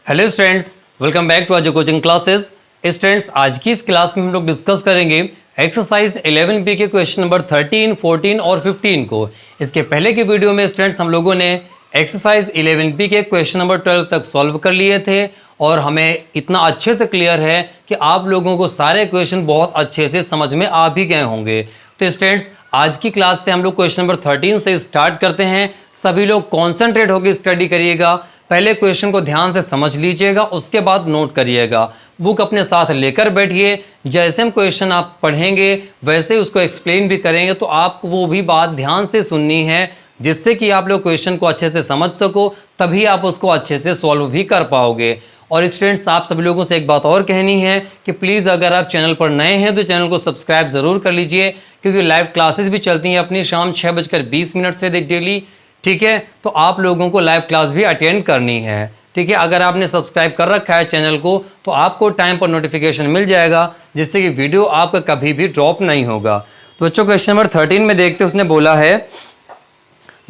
Hello students, welcome back to Aaj coaching classes. Students, आज की इस क्लास में हम लोग डिस्कस करेंगे एक्सरसाइज 11 बी के क्वेश्चन नंबर 13, 14 और 15 को। इसके पहले के वीडियो में स्टूडेंट्स हम लोगों ने एक्सरसाइज 11 बी के क्वेश्चन नंबर 12 तक सॉल्व कर लिए थे और हमें इतना अच्छे से क्लियर है कि आप लोगों को सारे क्वेश्चन बहुत अच्छे से समझ में आ भी गए होंगे। तो स्टूडेंट्स, आज की क्लास से हम लोग क्वेश्चन नंबर 13 से स्टार्ट करते हैं। सभी लोग कॉन्सेंट्रेट होकर स्टडी करिएगा। पहले क्वेश्चन को ध्यान से समझ लीजिएगा, उसके बाद नोट करिएगा। बुक अपने साथ लेकर बैठिए। जैसे हम क्वेश्चन आप पढ़ेंगे वैसे उसको एक्सप्लेन भी करेंगे, तो आपको वो भी बात ध्यान से सुननी है जिससे कि आप लोग क्वेश्चन को अच्छे से समझ सको, तभी आप उसको अच्छे से सॉल्व भी कर पाओगे। और स्टूडेंट्स, आप सभी लोगों से एक बात और कहनी है कि प्लीज़ अगर आप चैनल पर नए हैं तो चैनल को सब्सक्राइब ज़रूर कर लीजिए, क्योंकि लाइव क्लासेस भी चलती हैं अपनी शाम 6:20 से डेली। ठीक है, तो आप लोगों को लाइव क्लास भी अटेंड करनी है। ठीक है, अगर आपने सब्सक्राइब कर रखा है चैनल को तो आपको टाइम पर नोटिफिकेशन मिल जाएगा, जिससे कि वीडियो आपका कभी भी ड्रॉप नहीं होगा। तो बच्चों, क्वेश्चन नंबर 13 में देखते उसने बोला है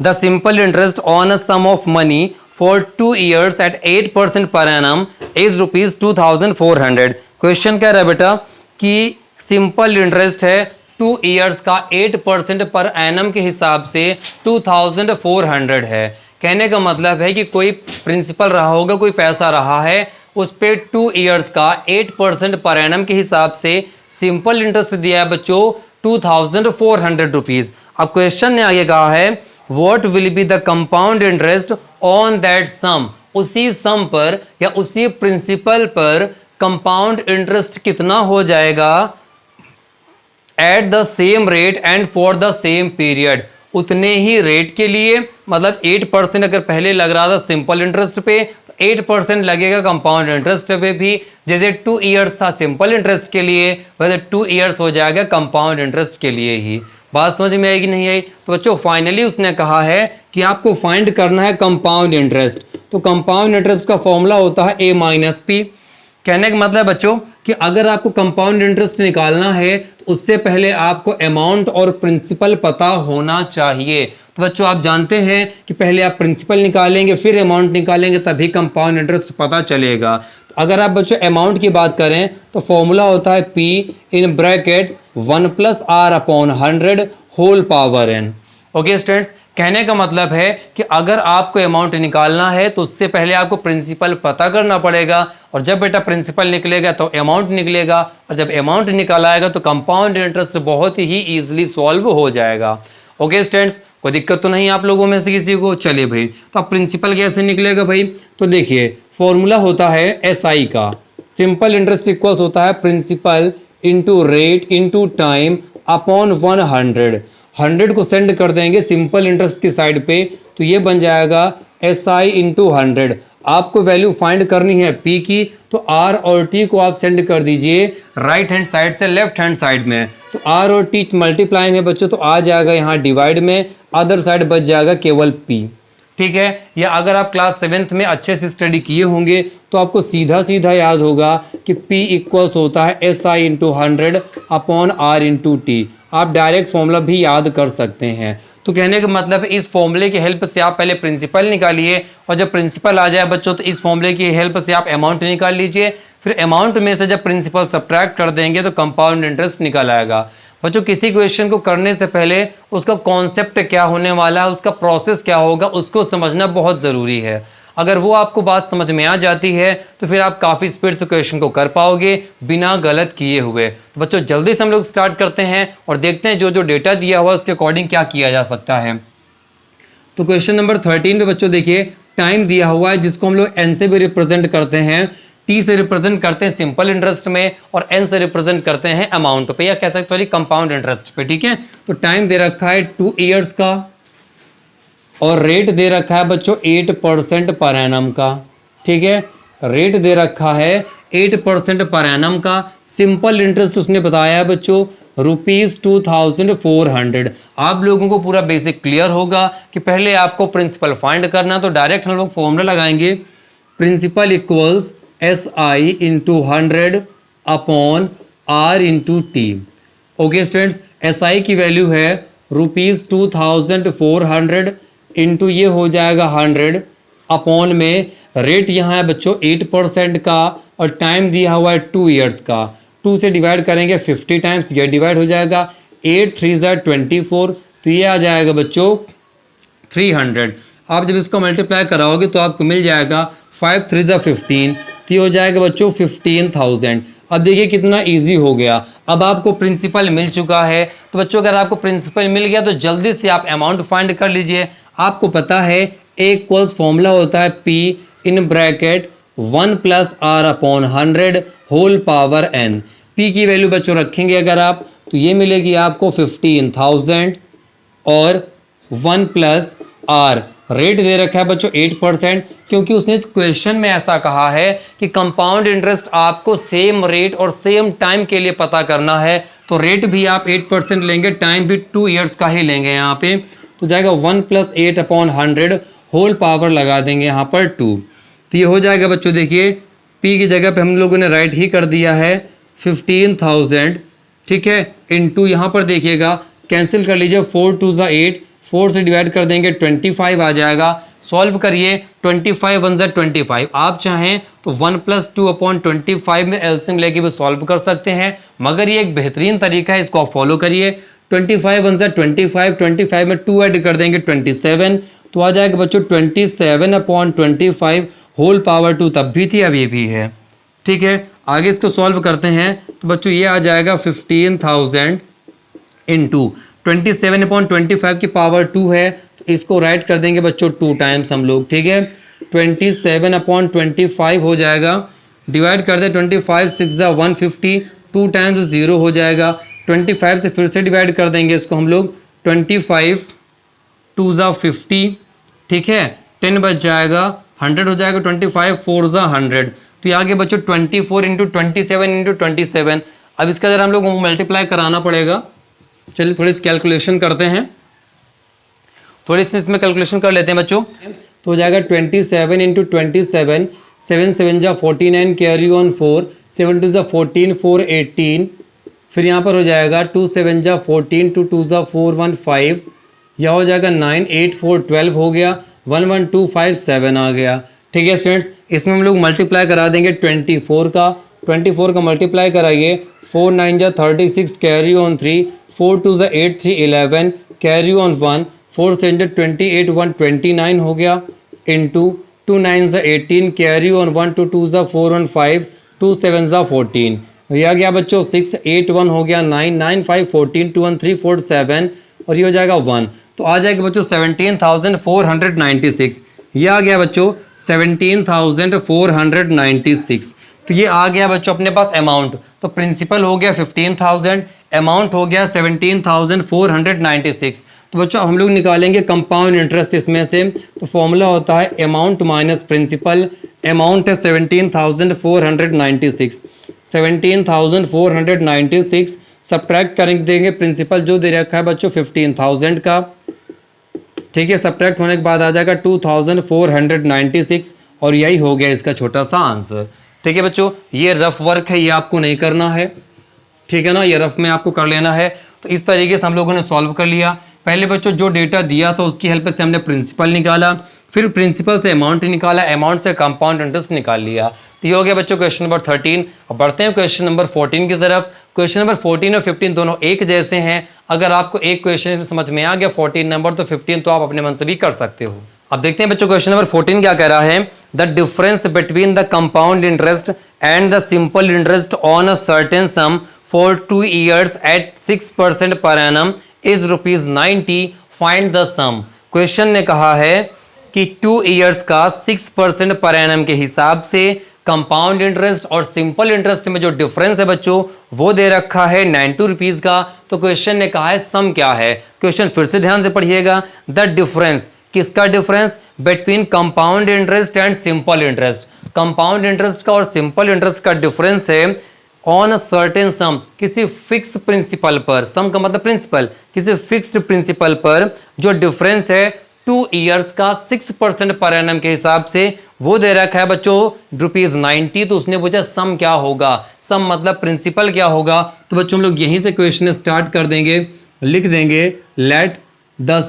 the simple interest on a sum of money for 2 years at 8% per annum is ₹2400। Question कह रहा है बेटा कि सिंपल इंटरेस्ट है 2 years का 8% पर एनम के हिसाब से 2400 है। कहने का मतलब है कि कोई प्रिंसिपल रहा होगा, कोई पैसा रहा है, उस पे 2 years का 8% पर एनम के हिसाब से सिंपल इंटरेस्ट दिया है बच्चों ₹2400। अब क्वेश्चन ने आगे कहा है what will be the compound interest on that sum. उसी सम पर या उसी प्रिंसिपल पर कंपाउंड इंटरेस्ट कितना हो जाएगा at the same rate and for the same period. उतने ही रेट के लिए, मतलब 8% अगर पहले लग रहा था सिंपल इंटरेस्ट पे तो 8% लगेगा कंपाउंड इंटरेस्ट पे भी। जैसे 2 years था सिंपल इंटरेस्ट के लिए, वैसे 2 years हो जाएगा कंपाउंड इंटरेस्ट के लिए ही। बात समझ में आएगी नहीं आई? तो बच्चों, फाइनली उसने कहा है कि आपको फाइंड करना है कंपाउंड इंटरेस्ट। तो कंपाउंड इंटरेस्ट का फॉर्मूला होता है a माइनस पी। कहने का मतलब बच्चों कि अगर आपको कंपाउंड इंटरेस्ट निकालना है तो उससे पहले आपको अमाउंट और प्रिंसिपल पता होना चाहिए। तो बच्चों, आप जानते हैं कि पहले आप प्रिंसिपल निकालेंगे फिर अमाउंट निकालेंगे, तभी कंपाउंड इंटरेस्ट पता चलेगा। तो अगर आप बच्चों अमाउंट की बात करें तो फॉर्मूला होता है p in bracket 1 + r/100 whole power n। Okay students, कहने का मतलब है कि अगर आपको अमाउंट निकालना है तो उससे पहले आपको प्रिंसिपल पता करना पड़ेगा, और जब बेटा प्रिंसिपल निकलेगा तो अमाउंट निकलेगा, और जब अमाउंट निकाल आएगा तो कंपाउंड इंटरेस्ट बहुत ही इजीली सॉल्व हो जाएगा। ओके स्टूडेंट्स, कोई दिक्कत तो नहीं आप लोगों में से किसी को? चलिए भाई, तो अब प्रिंसिपल कैसे निकलेगा भाई? तो देखिए, फॉर्मूला होता है SI का। सिंपल इंटरेस्ट इक्वल्स होता है principal into rate into time upon 100। 100 को सेंड कर देंगे सिंपल इंटरेस्ट की साइड पे, तो ये बन जाएगा SI इंटू 100। आपको वैल्यू फाइंड करनी है P की, तो R और T को आप सेंड कर दीजिए राइट हैंड साइड से लेफ्ट हैंड साइड में। तो R और T मल्टीप्लाई में बच्चों तो आ जाएगा यहाँ डिवाइड में, अदर साइड बच जाएगा केवल P। ठीक है, या अगर आप क्लास 7th में अच्छे से स्टडी किए होंगे तो आपको सीधा सीधा याद होगा कि P इक्वल्स होता है SI into 100 upon R into T। आप डायरेक्ट फॉर्मूला भी याद कर सकते हैं। तो कहने का मतलब इस फॉर्मूले की हेल्प से आप पहले प्रिंसिपल निकालिए, और जब प्रिंसिपल आ जाए बच्चों तो इस फॉर्मूले की हेल्प से आप अमाउंट निकाल लीजिए। फिर अमाउंट में से जब प्रिंसिपल सब्ट्रैक्ट कर देंगे तो कंपाउंड इंटरेस्ट निकल आएगा। बच्चों, किसी क्वेश्चन को करने से पहले उसका कॉन्सेप्ट क्या होने वाला है, उसका प्रोसेस क्या होगा, उसको समझना बहुत ज़रूरी है। अगर वो आपको बात समझ में आ जाती है तो फिर आप काफ़ी स्पीड से क्वेश्चन को कर पाओगे बिना गलत किए हुए। तो बच्चों, जल्दी से हम लोग स्टार्ट करते हैं और देखते हैं जो जो डेटा दिया हुआ है उसके अकॉर्डिंग क्या किया जा सकता है। तो क्वेश्चन नंबर 13 में बच्चों देखिए, टाइम दिया हुआ है जिसको हम लोग n से भी रिप्रेजेंट करते हैं, T से रिप्रेजेंट करते हैं सिंपल इंटरेस्ट में, और N से रिप्रेजेंट करते हैं अमाउंट पे, या कह सकते हैं कंपाउंड इंटरेस्ट पे। ठीक है, तो टाइम दे रखा है 2 years का, और रेट दे रखा है बच्चों 8% पर एनम का। ठीक है, रेट दे रखा है 8% पर एनम का। सिंपल इंटरेस्ट उसने बताया है बच्चों ₹2400। आप लोगों को पूरा बेसिक क्लियर होगा कि पहले आपको प्रिंसिपल फाइंड करना, तो डायरेक्ट हम लोग फॉर्मूला लगाएंगे principal equals SI into 100 upon R into T। Okay students, SI की वैल्यू है ₹2400 इंटू ये हो जाएगा 100 अपॉन में रेट यहाँ है बच्चों 8% का और टाइम दिया हुआ है 2 ईयर्स का। 2 से डिवाइड करेंगे 50 टाइम्स, ये डिवाइड हो जाएगा 8 3 ज़ा 24, तो ये आ जाएगा बच्चों 300। आप जब इसको मल्टीप्लाई कराओगे तो आपको मिल जाएगा 5 3 ज़ा 15, तो ये हो जाएगा बच्चों 15,000। अब देखिए कितना इजी हो गया। अब आपको प्रिंसिपल मिल चुका है, तो बच्चों अगर आपको प्रिंसिपल मिल गया तो जल्दी से आप अमाउंट फाइंड कर लीजिए। आपको पता है ए इक्वल्स फॉर्मूला होता है P in bracket 1 + R/100 whole power n। P की वैल्यू बच्चों रखेंगे अगर आप, तो ये मिलेगी आपको 15,000 और 1 + R। रेट दे रखा है बच्चों 8%, क्योंकि उसने क्वेश्चन में ऐसा कहा है कि कंपाउंड इंटरेस्ट आपको सेम रेट और सेम टाइम के लिए पता करना है, तो रेट भी आप 8% लेंगे, टाइम भी 2 ईयर्स का ही लेंगे यहाँ पे, तो जाएगा 1 + 8/100 होल पावर लगा देंगे यहाँ पर 2, तो ये हो जाएगा बच्चों। देखिए P की जगह पे हम लोगों ने राइट ही कर दिया है 15,000, ठीक है, इनटू यहाँ पर देखिएगा कैंसिल कर लीजिए, 4 2 ज़ा 8, 4 से डिवाइड कर देंगे 25 आ जाएगा। सॉल्व करिए, 25 1 ज़ा 25, आप चाहें तो 1 + 2/25 में एलसीएम लेके भी सॉल्व कर सकते हैं, मगर ये एक बेहतरीन तरीका है, इसको आप फॉलो करिए। 25 1 ज़ा 25, 25 में 2 ऐड कर देंगे 27, तो आ जाएगा बच्चों 27/25 होल पावर 2, तब भी थी अब ये भी है, ठीक है। आगे इसको सॉल्व करते हैं तो बच्चों ये आ जाएगा 15,000 इंटू 27/25 की पावर 2 है, तो इसको राइट कर देंगे बच्चों 2 टाइम्स हम लोग, ठीक है। 27/25 हो जाएगा, डिवाइड कर दे 25 6 ज़ा 150, 2 टाइम्स 0 हो जाएगा। 25 से फिर से डिवाइड कर देंगे इसको हम लोग, 25 2 ज़ा 50, ठीक है, 10 बच जाएगा, 100 हो जाएगा, 25 4 ज़ा 100, तो ये आगे बच्चों 24 इंटू 27 इंटू 27। अब इसका अगर हम लोग मल्टीप्लाई कराना पड़ेगा, चलिए थोड़ी सी कैलकुलेशन करते हैं, थोड़ी सी इसमें कैलकुलेशन कर लेते हैं बच्चों। तो हो जाएगा 27 इंटू 27, 7 7 ज़ा 49, कैरी ऑन 4, 7 2 ज़ा 14, 4 18, फिर यहाँ पर हो जाएगा 2 7 ज़ा 14, 2 2 ज़ा 4 1 5, यह हो जाएगा 9 8 4 12 हो गया, 1 1 2 5 7 आ गया, ठीक है स्टूडेंट्स। इसमें हम लोग मल्टीप्लाई करा देंगे 24 का, 24 का मल्टीप्लाई कराइए, 4 9 ज़ा 36, कैरी ऑन 3, 4 2 ज़ा 8 3 11, कैरी ऑन 1, 4 7 ज़ा 28 1 29 हो गया, इंटू 2 9 ज़ा 18, कैरी ऑन 1 2 2 ज़ा 4 1 5, 2 7 ज़ा 14, ये आ गया बच्चों 6 8 1 हो गया, 9 9 5 14, 2 1 3 4 7, और ये हो जाएगा 1, तो आ जाएगा बच्चों 17,496, ये आ गया बच्चों 17,496, तो ये आ गया बच्चों अपने पास अमाउंट। तो प्रिंसिपल हो गया 15,000, अमाउंट हो गया 17,496। तो बच्चों हम लोग निकालेंगे कंपाउंड इंटरेस्ट इसमें से, तो फॉर्मूला होता है अमाउंट माइनस प्रिंसिपल। अमाउंट है 17,496, 17,496 सब्ट्रैक्ट कर देंगे प्रिंसिपल जो दे रखा है बच्चों 15,000 का, ठीक है। सब्ट्रैक्ट होने के बाद आ जाएगा 2,496, और यही हो गया इसका छोटा सा आंसर, ठीक है बच्चों। ये रफ वर्क है, ये आपको नहीं करना है, ठीक है ना, ये रफ में आपको कर लेना है। तो इस तरीके से हम लोगों ने सॉल्व कर लिया। पहले बच्चों जो डेटा दिया था उसकी हेल्प से हमने प्रिंसिपल निकाला, फिर प्रिंसिपल से अमाउंट निकाला, अमाउंट से कंपाउंड इंटरेस्ट निकाल लिया। तो ये हो गया बच्चों क्वेश्चन नंबर 13। अब बढ़ते हैं क्वेश्चन नंबर 14 की तरफ। क्वेश्चन नंबर 14 और 15 दोनों एक जैसे हैं। अगर आपको एक क्वेश्चन समझ में आ गया 14 नंबर, तो 15 तो आप अपने मन से भी कर सकते हो। अब देखते हैं बच्चों क्वेश्चन नंबर 14 क्या कह रहा है। The difference between the compound interest and the simple interest on a certain sum for 2 years at 6% per annum is ₹90। Find the sum. Question ने कहा है कि 2 ईयर्स का 6% पर एनम के हिसाब से कंपाउंड इंटरेस्ट और सिंपल इंटरेस्ट में जो डिफरेंस है बच्चों वो दे रखा है 92 रुपीज का। तो क्वेश्चन ने कहा है सम क्या है। क्वेश्चन फिर से ध्यान से पढ़िएगा। द डिफरेंस, किसका difference? Between compound interest and simple interest. Compound interest का और सिंपल इंटरेस्ट का डिफरेंस है ऑन सर्टेन सम, किसी फिक्स प्रिंसिपल पर। सम का मतलब प्रिंसिपल, किसी फिक्स्ड प्रिंसिपल पर जो डिफरेंस है 2 ईयर्स का 6% पर एनम के हिसाब से वो दे रखा है बच्चों ₹90। तो उसने पूछा सम क्या होगा, सम मतलब प्रिंसिपल क्या होगा। तो बच्चों हम लोग यहीं से क्वेश्चन स्टार्ट कर देंगे, लिख देंगे लेट द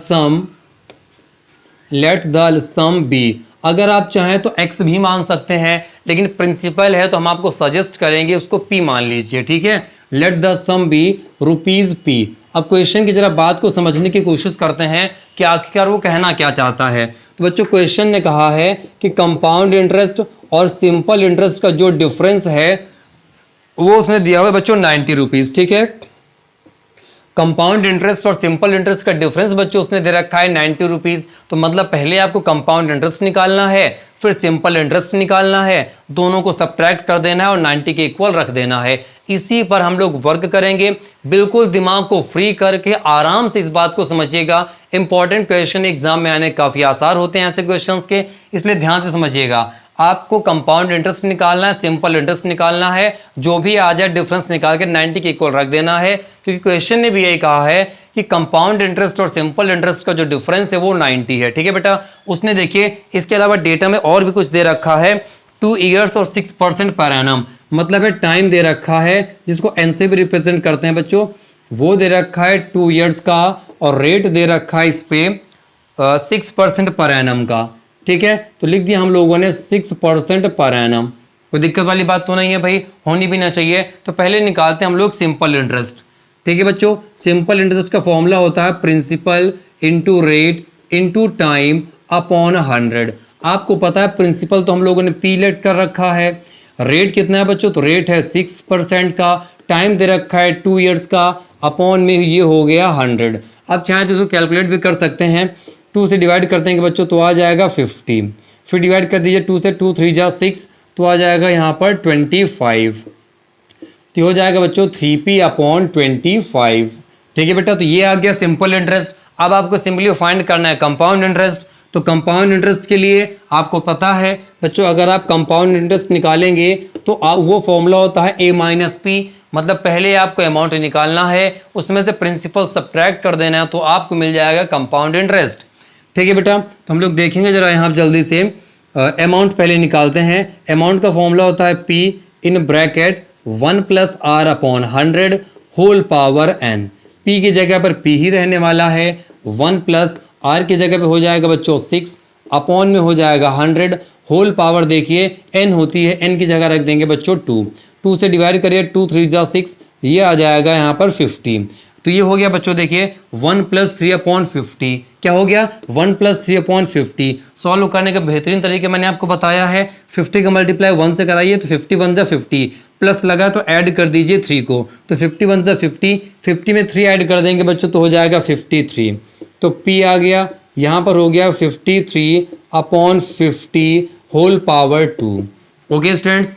सम बी। अगर आप चाहें तो x भी मान सकते हैं, लेकिन प्रिंसिपल है तो हम आपको सजेस्ट करेंगे उसको p मान लीजिए, ठीक है। Let the sum be rupees p। अब क्वेश्चन की जरा बात को समझने की कोशिश करते हैं कि आखिरकार वो कहना क्या चाहता है। तो बच्चों क्वेश्चन ने कहा है कि कंपाउंड इंटरेस्ट और सिंपल इंटरेस्ट का जो डिफरेंस है वो उसने दिया हुआ है बच्चों 90 रुपीज, ठीक है। कंपाउंड इंटरेस्ट और सिंपल इंटरेस्ट का डिफरेंस बच्चों उसने दे रखा है 90 रुपीज। तो मतलब पहले आपको कंपाउंड इंटरेस्ट निकालना है, फिर सिंपल इंटरेस्ट निकालना है, दोनों को सब्ट्रैक्ट कर देना है और 90 के इक्वल रख देना है। इसी पर हम लोग वर्क करेंगे। बिल्कुल दिमाग को फ्री करके आराम से इस बात को समझिएगा। इंपॉर्टेंट क्वेश्चन एग्जाम में आने काफी आसार होते हैं ऐसे क्वेश्चंस के, इसलिए ध्यान से समझिएगा। आपको कंपाउंड इंटरेस्ट निकालना है, सिंपल इंटरेस्ट निकालना है, जो भी आ जाए डिफरेंस निकाल के 90 के इक्वल रख देना है, क्योंकि क्वेश्चन ने भी यही कहा है कि कंपाउंड इंटरेस्ट और सिंपल इंटरेस्ट का जो डिफरेंस है वो 90 है, ठीक है बेटा। उसने देखिए इसके अलावा डेटा में और भी कुछ दे रखा है, 2 ईयर्स और 6% पर एनम, मतलब है टाइम दे रखा है जिसको एन से भी रिप्रेजेंट करते हैं बच्चों, वो दे रखा है 2 ईयर्स का, और रेट दे रखा है इस पे 6% पर एनम का, ठीक है। तो लिख दिया हम लोगों ने 6% पर एनम। कोई दिक्कत वाली बात तो नहीं है भाई, होनी भी ना चाहिए। तो पहले निकालते हैं हम लोग सिंपल इंटरेस्ट, ठीक है बच्चों। सिंपल इंटरेस्ट का फॉर्मूला होता है principal into rate into time upon 100। आपको पता है प्रिंसिपल तो हम लोगों ने पी लेट कर रखा है, रेट कितना है बच्चों, तो रेट है 6% का, टाइम दे रखा है 2 ईयर्स का, अपॉन में ये हो गया 100। अब चाहे तो इसको कैलकुलेट भी कर सकते हैं, 2 से डिवाइड करते हैं कि बच्चों तो आ जाएगा 50, फिर डिवाइड कर दीजिए 2 से, 2 3 जा 6, तो आ जाएगा यहाँ पर 25, तो हो जाएगा बच्चों 3p अपॉन 25, ठीक है बेटा। तो ये आ गया सिंपल इंटरेस्ट। अब आपको सिंपली फाइंड करना है कंपाउंड इंटरेस्ट। तो कंपाउंड इंटरेस्ट के लिए आपको पता है बच्चों, अगर आप कंपाउंड इंटरेस्ट निकालेंगे तो वो फॉर्मूला होता है a माइनस पी, मतलब पहले आपको अमाउंट निकालना है, उसमें से प्रिंसिपल सब्ट्रैक्ट कर देना है, तो आपको मिल जाएगा कंपाउंड इंटरेस्ट, ठीक है बेटा। तो हम लोग देखेंगे जरा यहाँ जल्दी से, अमाउंट पहले निकालते हैं। अमाउंट का फॉर्मूला होता है p in bracket 1 plus r upon 100 whole power n। p की जगह पर p ही रहने वाला है, 1 प्लस r की जगह पे हो जाएगा बच्चों 6, अपॉन में हो जाएगा 100, होल पावर देखिए n होती है, n की जगह रख देंगे बच्चों 2, 2 से डिवाइड करिए 2 3 जा 6, ये आ जाएगा यहाँ पर 50। तो ये हो गया बच्चों देखिए 1 प्लस 3 अपॉन 50, क्या हो गया 1 प्लस 3 अपॉन 50। सॉल्व करने का बेहतरीन तरीके मैंने आपको बताया है, 50 का मल्टीप्लाई 1 से कराइए तो 51 जा 50, प्लस लगा तो ऐड कर दीजिए 3 को, तो 51 जा 50, 50 में 3 ऐड कर देंगे बच्चों तो हो जाएगा 53। तो P आ गया, यहाँ पर हो गया 53 upon 50 whole power 2। Okay students,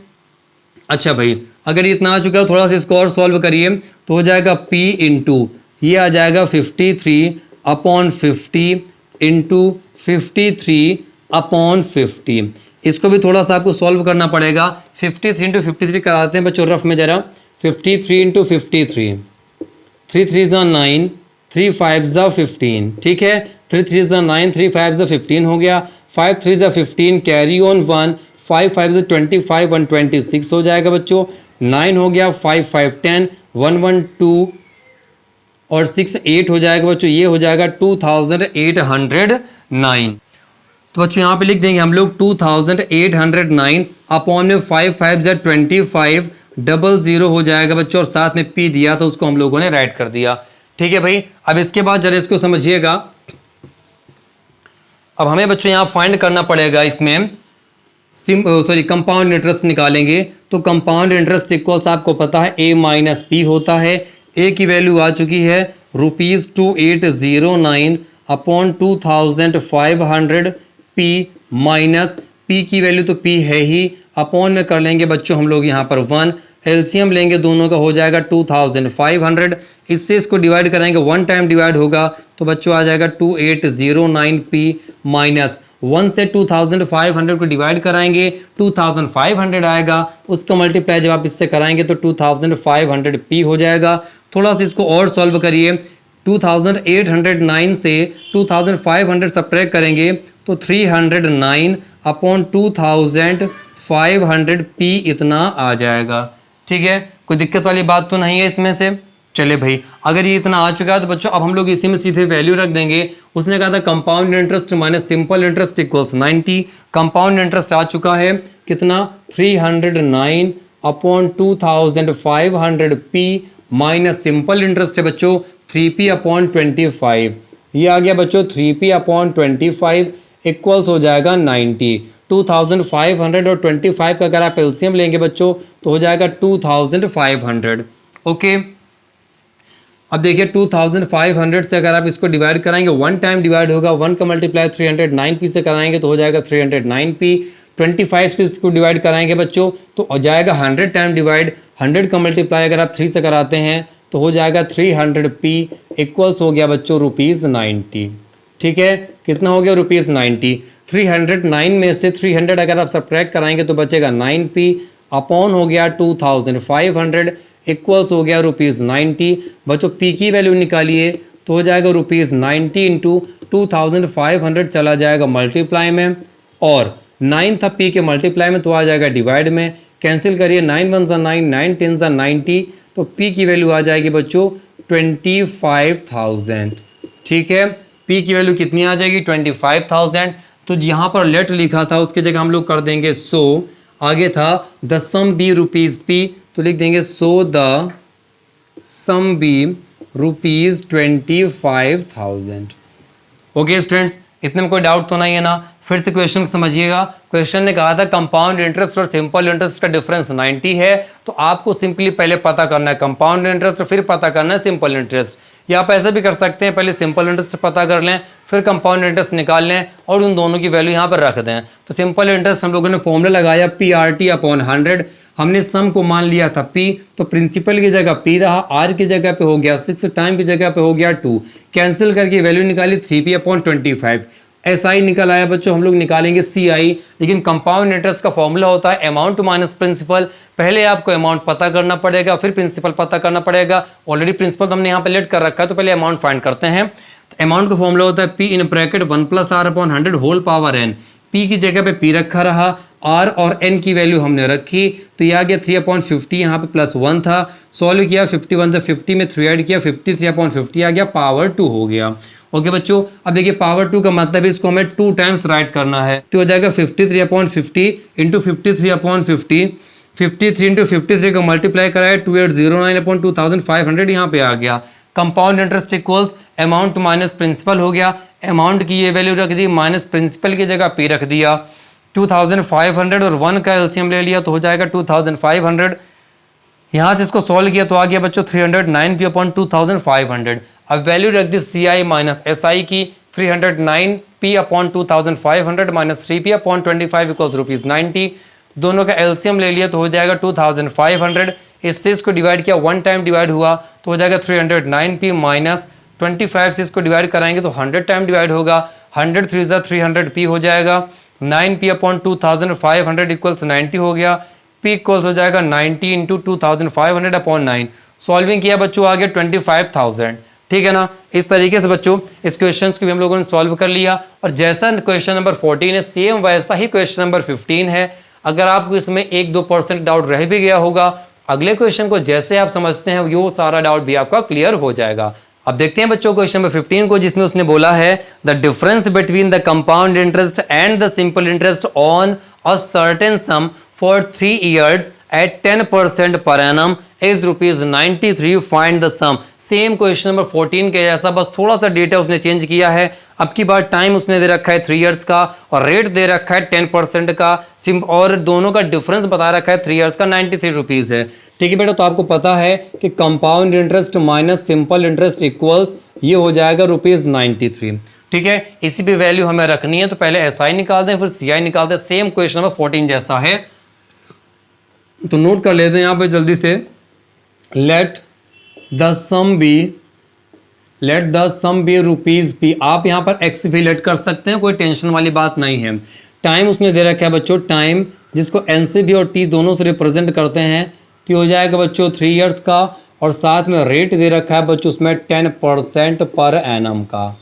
अच्छा भाई अगर इतना आ चुका है थोड़ा सा इसको और सॉल्व करिए, तो हो जाएगा P इंटू ये आ जाएगा 53 अपॉन 50 इंटू 53 अपॉन 50। इसको भी थोड़ा सा आपको सॉल्व करना पड़ेगा। 53 इंटू 53 कराते हैं बच्चों रफ में जरा, 53 इंटू 53, 3 3 ज़ा 9, 3 5 ज़ा 15, ठीक है। 3 3 ज़ा 9, 3 5 ज़ा 15 हो गया, 5 3 ज़ा 15, कैरी ऑन 1, 5 5 ज़ा 25, 126 हो जाएगा बच्चों, 9 हो गया, 5 5 10, 1 1 2 और 6 8 हो जाएगा बच्चों, ये हो जाएगा 2809। तो बच्चों यहाँ पे लिख देंगे हम लोग 2809 अपॉन में 5 5 ज़ा 25, 00 हो जाएगा बच्चों, और साथ में P दिया तो उसको हम लोगों ने राइट कर दिया, ठीक है भाई। अब इसके बाद जरा इसको समझिएगा। अब हमें बच्चों यहाँ फाइंड करना पड़ेगा, इसमें कंपाउंड इंटरेस्ट निकालेंगे। तो कंपाउंड इंटरेस्ट इक्वल्स आपको पता है a माइनस पी होता है। a की वैल्यू आ चुकी है ₹2809 अपॉन 2500, p माइनस p की वैल्यू तो p है ही, अपॉन में कर लेंगे बच्चों हम लोग यहाँ पर 1, एलसीएम लेंगे दोनों का हो जाएगा 2500, इससे इसको डिवाइड कराएंगे, 1 टाइम डिवाइड होगा तो बच्चों आ जाएगा 2809p माइनस 1 से 2500 को डिवाइड कराएंगे 2500 आएगा, उसका मल्टीप्लाई जब आप इससे कराएंगे तो 2500p हो जाएगा। थोड़ा सा इसको और सॉल्व करिए, 2809 से 2500 सब्ट्रैक्ट करेंगे तो 309 अपॉन 2500p इतना आ जाएगा, ठीक है। कोई दिक्कत वाली बात तो नहीं है इसमें से। चले भाई अगर ये इतना आ चुका है तो बच्चों अब हम लोग इसी में सीधे वैल्यू रख देंगे। उसने कहा था compound interest minus simple interest equals 90। Compound interest आ चुका है कितना 309 upon 2500 P minus simple interest है बच्चों 3p अपॉन 25। ये आ गया बच्चों 3p अपॉन 25 इक्वल्स हो जाएगा 90। 2500 और 25 का अगर आप एलसीएम लेंगे बच्चों तो हो जाएगा 2500। ओके, अब देखिए 2500 से अगर आप इसको डिवाइड कराएंगे, वन टाइम डिवाइड होगा, 1 का मल्टीप्लाई 309p से कराएंगे तो हो जाएगा 309p। 25 से इसको डिवाइड कराएंगे बच्चों तो हो जाएगा 100 टाइम डिवाइड, 100 का मल्टीप्लाई अगर आप 3 से कराते हैं तो हो जाएगा 300p इक्वल्स हो गया बच्चों ₹90। ठीक है, कितना हो गया ₹90। 309 में से 300 अगर आप सब्ट्रैक्ट कराएंगे तो बचेगा 9p अपॉन हो गया 2500 इक्वल्स हो गया ₹90। बच्चों p की वैल्यू निकालिए तो हो जाएगा ₹90 इंटू 2500 चला जाएगा मल्टीप्लाई में, और 9 था p के मल्टीप्लाई में तो आ जाएगा डिवाइड में। कैंसिल करिए, 9 1 ज़ा 9, 9 10 ज़ा 90, तो p की वैल्यू आ जाएगी बच्चों 25,000। ठीक है, p की वैल्यू कितनी आ जाएगी 25,000। तो यहाँ पर लेट लिखा था उसकी जगह हम लोग कर देंगे सो, आगे था the sum be rupees p तो लिख देंगे so the sum be ₹25,000। Okay students, इतने में कोई डाउट तो नहीं है ना? फिर से क्वेश्चन समझिएगा। क्वेश्चन ने कहा था कंपाउंड इंटरेस्ट और सिंपल इंटरेस्ट का डिफरेंस 90 है, तो आपको सिंपली पहले पता करना है कंपाउंड इंटरेस्ट, फिर पता करना है सिंपल इंटरेस्ट। या आप ऐसा भी कर सकते हैं, पहले सिंपल इंटरेस्ट पता कर लें, फिर कंपाउंड इंटरेस्ट निकाल लें और उन दोनों की वैल्यू यहाँ पर रख दें। तो सिंपल इंटरेस्ट हम लोगों ने फॉर्मूला लगाया PRT अपॉन 100। हमने सम को मान लिया था p, तो प्रिंसिपल की जगह p रहा, r की जगह पे हो गया 6, टाइम की जगह पे हो गया 2, कैंसिल करके वैल्यू निकाली 3p अपॉन 25। SI निकल आया बच्चों, हम लोग निकालेंगे CI। लेकिन कंपाउंड इंटरेस्ट का फॉर्मूला होता है अमाउंट माइनस प्रिंसिपल। पहले आपको अमाउंट पता करना पड़ेगा, फिर प्रिंसिपल पता करना पड़ेगा। ऑलरेडी प्रिंसिपल तो हमने यहाँ पे लेट कर रखा है, तो पहले अमाउंट फाइंड करते हैं। तो अमाउंट का फॉर्मूला होता है p in bracket 1 + r upon 100 whole power n। p की जगह पे p रखा रहा, r और n की वैल्यू हमने रखी, तो ये आ गया 3/50, यहाँ पे +1 था, सॉल्व किया 51 से 50 में 3 ऐड किया, 53/50 आ गया, पावर 2 हो गया। ओके बच्चों, अब देखिए पावर 2 का मतलब है इसको हमें 2 टाइम्स राइट करना है, तो हो जाएगा 53/50 इंटू 53/50। 53 इंटू 53 का मल्टीप्लाई कराया 2809/2500 यहाँ पे आ गया। Compound interest equals amount minus principal हो गया। अमाउंट की ये वैल्यू रख दी, माइनस प्रिंसिपल की जगह p रख दिया। 2500 और 1 का एलसीएम ले लिया तो हो जाएगा 2500। यहाँ से इसको सॉल्व किया तो आ गया बच्चों 309p अपॉन 2500। अब वैल्यू रख दी CI माइनस SI की, 309p upon 2500 minus 3p upon 25 equals ₹90। दोनों का एलसीएम ले लिया तो हो जाएगा 2500। इससे इसको डिवाइड किया, 1 टाइम डिवाइड हुआ तो हो जाएगा 309p माइनस 25 से इसको डिवाइड कराएंगे तो 100 टाइम डिवाइड होगा, 100 3 ज़ा 300p हो जाएगा। 9p अपॉन 2500 इक्वल्स 90 हो गया। p इक्वल्स हो जाएगा 90 इंटू 2500 अपॉन 9। सॉल्विंग किया बच्चों आ गया 25,000। ठीक है ना? इस तरीके से बच्चों इस क्वेश्चन को भी हम लोगों ने सॉल्व कर लिया। और जैसा क्वेश्चन नंबर 14 है, सेम वैसा ही क्वेश्चन नंबर 15 है। अगर आपको इसमें 1-2% डाउट रह भी गया होगा, अगले क्वेश्चन को जैसे आप समझते हैं वो सारा डाउट भी आपका क्लियर हो जाएगा। अब देखते हैं बच्चों क्वेश्चन नंबर 15 को, जिसमें उसने बोला है the difference between the compound interest and the simple interest on a certain sum for 3 years at 10% per annum is ₹93। Find the sum. Same question number 14 के जैसा, बस थोड़ा सा डेटा उसने चेंज किया है। अब की बार टाइम उसने दे रखा है 3 years का और रेट दे रखा है 10% का, और दोनों का डिफरेंस बता रखा है 3 years का ₹93 है। ठीक है बेटा, तो आपको पता है कि compound interest minus simple interest equals ये हो जाएगा ₹93। ठीक है, इसी भी वैल्यू हमें रखनी है, तो पहले SI निकाल दें फिर CI निकाल दें। सेम क्वेश्चन नंबर 14 जैसा है, तो नोट कर लेते हैं यहाँ पे जल्दी से। Let the sum be ₹p। आप यहाँ पर x भी लेट कर सकते हैं, कोई टेंशन वाली बात नहीं है। टाइम उसने दे रखा है बच्चों, टाइम जिसको n से भी और t दोनों से रिप्रेजेंट करते हैं, कि हो जाएगा बच्चों 3 years का, और साथ में रेट दे रखा है बच्चों उसमें 10% पर एनम का।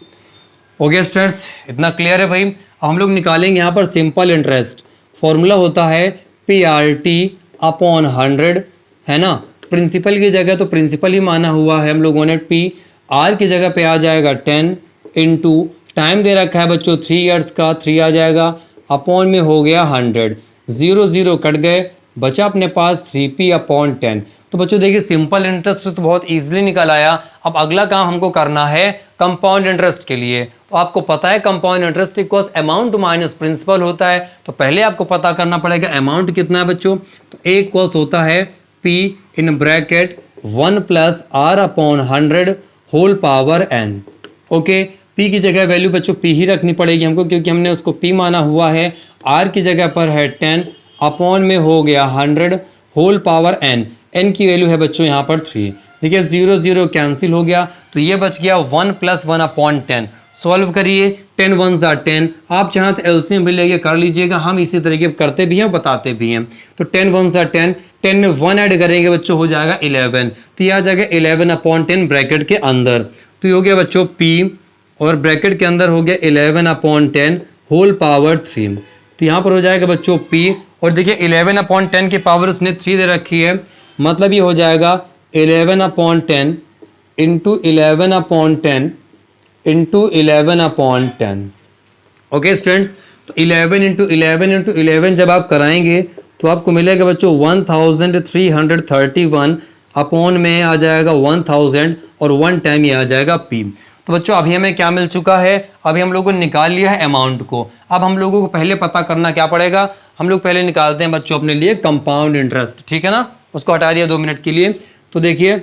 ओके स्टूडेंट्स, इतना क्लियर है भाई। अब हम लोग निकालेंगे यहाँ पर सिंपल इंटरेस्ट। फॉर्मूला होता है PRT अपॉन 100, है ना, प्रिंसिपल की जगह तो प्रिंसिपल ही माना हुआ है हम लोगों ने पी, आर की जगह पे आ जाएगा 10 इंटू टाइम दे रखा है बच्चों 3 ईयर्स का, 3 आ जाएगा अपॉन में हो गया 100, 0 0 कट गए, बचा अपने पास 3p अपॉन 10। तो बच्चों देखिए सिंपल इंटरेस्ट तो बहुत इजीली निकल आया। अब अगला काम हमको करना है कंपाउंड इंटरेस्ट के लिए। तो आपको पता है compound interest equals amount minus principal होता है। तो पहले आपको पता करना पड़ेगा अमाउंट कितना है बच्चों। तो ए इक्वल्स होता है p in bracket 1 plus r upon 100 whole power n। Okay, p की जगह वैल्यू बच्चों p ही रखनी पड़ेगी हमको, क्योंकि हमने उसको p माना हुआ है। r की जगह पर है 10 अपॉन में हो गया 100 होल पावर n। n की वैल्यू है बच्चों यहाँ पर 3। देखिए 0 0 कैंसिल हो गया, तो ये बच गया 1 प्लस 1 अपॉन 10। सॉल्व करिए, 10 1 ज़ा 10। आप चाहें तो एलसीएम भी लेके कर लीजिएगा, हम इसी तरीके करते भी हैं बताते भी हैं। तो 10 1 ज़ा 10, 10 में 1 ऐड करेंगे बच्चों हो जाएगा 11। तो ये आ जाएगा 11 अपॉन 10 ब्रैकेट के अंदर। तो ये हो गया बच्चों p और ब्रैकेट के अंदर हो गया 11 अपॉन 10 होल पावर 3। तो यहाँ पर हो जाएगा बच्चों p, और देखिए 11 अपॉन 10 की पावर उसने 3 दे रखी है, मतलब ये हो जाएगा 11 upon 10 into 11 upon 10 into 11 upon 10। Okay students, तो 11 इंटू 11 इंटू 11 जब आप कराएंगे तो आपको मिलेगा बच्चों 1331 अपॉन में आ जाएगा 1000 और 1 टाइम ये आ जाएगा p। तो बच्चों अभी हमें क्या मिल चुका है, अभी हम लोगों ने निकाल लिया है अमाउंट को। अब हम लोगों को पहले पता करना क्या पड़ेगा, हम लोग पहले निकालते हैं बच्चों अपने लिए कंपाउंड इंटरेस्ट, ठीक है ना। उसको हटा दिया 2 मिनट के लिए। तो देखिए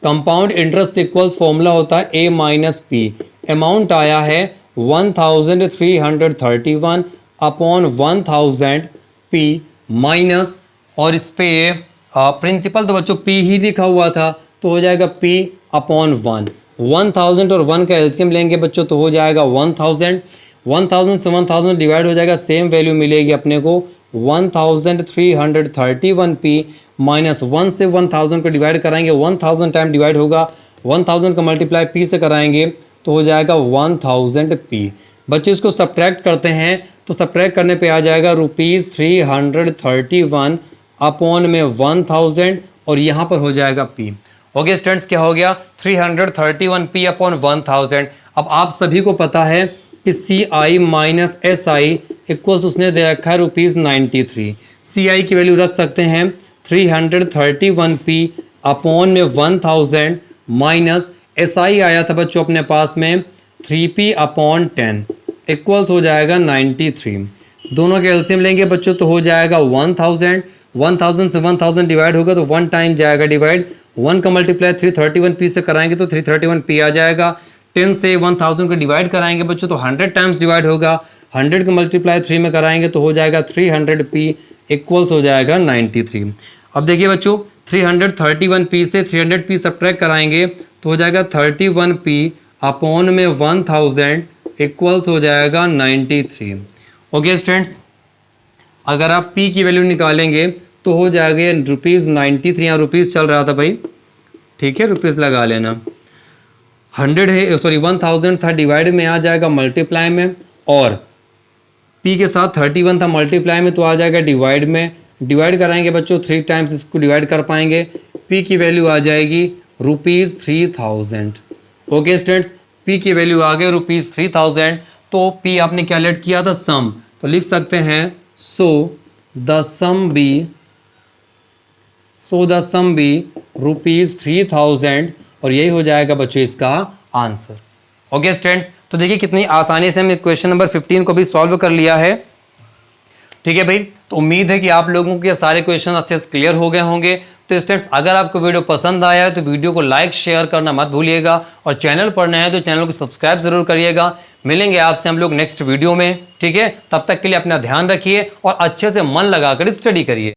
कंपाउंड इंटरेस्ट इक्वल्स फॉर्मूला होता है a माइनस पी। अमाउंट आया है 1331 अपॉन 1000 p माइनस, और इस पे प्रिंसिपल तो बच्चों p ही लिखा हुआ था, तो हो जाएगा p अपॉन 1। 1000 और 1 का एलसीएम लेंगे बच्चों तो हो जाएगा 1000। 1000 से 1000 डिवाइड हो जाएगा, सेम वैल्यू मिलेगी अपने को 1331p माइनस 1 से 1000 को डिवाइड कराएंगे 1000 टाइम डिवाइड होगा, 1000 का मल्टीप्लाई p से कराएंगे तो हो जाएगा 1000p। बच्चे इसको सब्ट्रैक्ट करते हैं तो सब्ट्रैक्ट करने पे आ जाएगा ₹331 अपॉन में 1000 और यहाँ पर हो जाएगा p। ओके स्टूडेंट्स, क्या हो गया 331p अपॉन 1000। अब आप सभी को पता है कि CI माइनस SI इक्वल्स उसने दे रखा है ₹93। CI की वैल्यू रख सकते हैं 331p अपॉन में 1000 माइनस SI आया था बच्चों अपने पास में 3p अपॉन 10 इक्वल्स हो जाएगा 93। दोनों के एलसीएम लेंगे बच्चों तो हो जाएगा 1000। 1000 से 1000 डिवाइड होगा तो 1 टाइम जाएगा डिवाइड, 1 का मल्टीप्लाई 331p से कराएंगे तो 331p आ जाएगा। 10 से 1000 को डिवाइड कराएंगे बच्चों तो 100 टाइम्स डिवाइड होगा, 100 का मल्टीप्लाई 3 में कराएंगे तो हो जाएगा 300p इक्वल्स हो जाएगा 93। अब देखिए बच्चों 331p से 300p सब्ट्रैक्ट कराएंगे तो हो जाएगा 31p अपॉन में 1000 इक्वल्स हो जाएगा 93। ओके स्टूडेंट्स, अगर आप p की वैल्यू निकालेंगे तो हो जाएगा ₹93। यहाँ रुपीज़ चल रहा था भाई, ठीक है, रुपीज़ लगा लेना। 100 है, सॉरी 1000 था, डिवाइड में आ जाएगा मल्टीप्लाई में, और p के साथ 31 था मल्टीप्लाई में तो आ जाएगा डिवाइड में। डिवाइड कराएंगे बच्चों 3 टाइम्स इसको डिवाइड कर पाएंगे, p की वैल्यू आ जाएगी ₹3000। ओके स्टूडेंट्स, p की वैल्यू आ गई ₹3000। तो p आपने क्या लेट किया था सम, तो लिख सकते हैं सो द सम बी ₹3000, और यही हो जाएगा बच्चों इसका आंसर। ओके स्टूडेंट्स, तो देखिए कितनी आसानी से हमने क्वेश्चन नंबर 15 को भी सॉल्व कर लिया है। ठीक है भाई, तो उम्मीद है कि आप लोगों के सारे क्वेश्चन अच्छे से क्लियर हो गए होंगे। तो स्टूडेंट्स, अगर आपको वीडियो पसंद आया है तो वीडियो को लाइक शेयर करना मत भूलिएगा, और चैनल पर नए हैं तो चैनल को सब्सक्राइब जरूर करिएगा। मिलेंगे आपसे हम लोग नेक्स्ट वीडियो में, ठीक है। तब तक के लिए अपना ध्यान रखिए और अच्छे से मन लगाकर स्टडी करिए।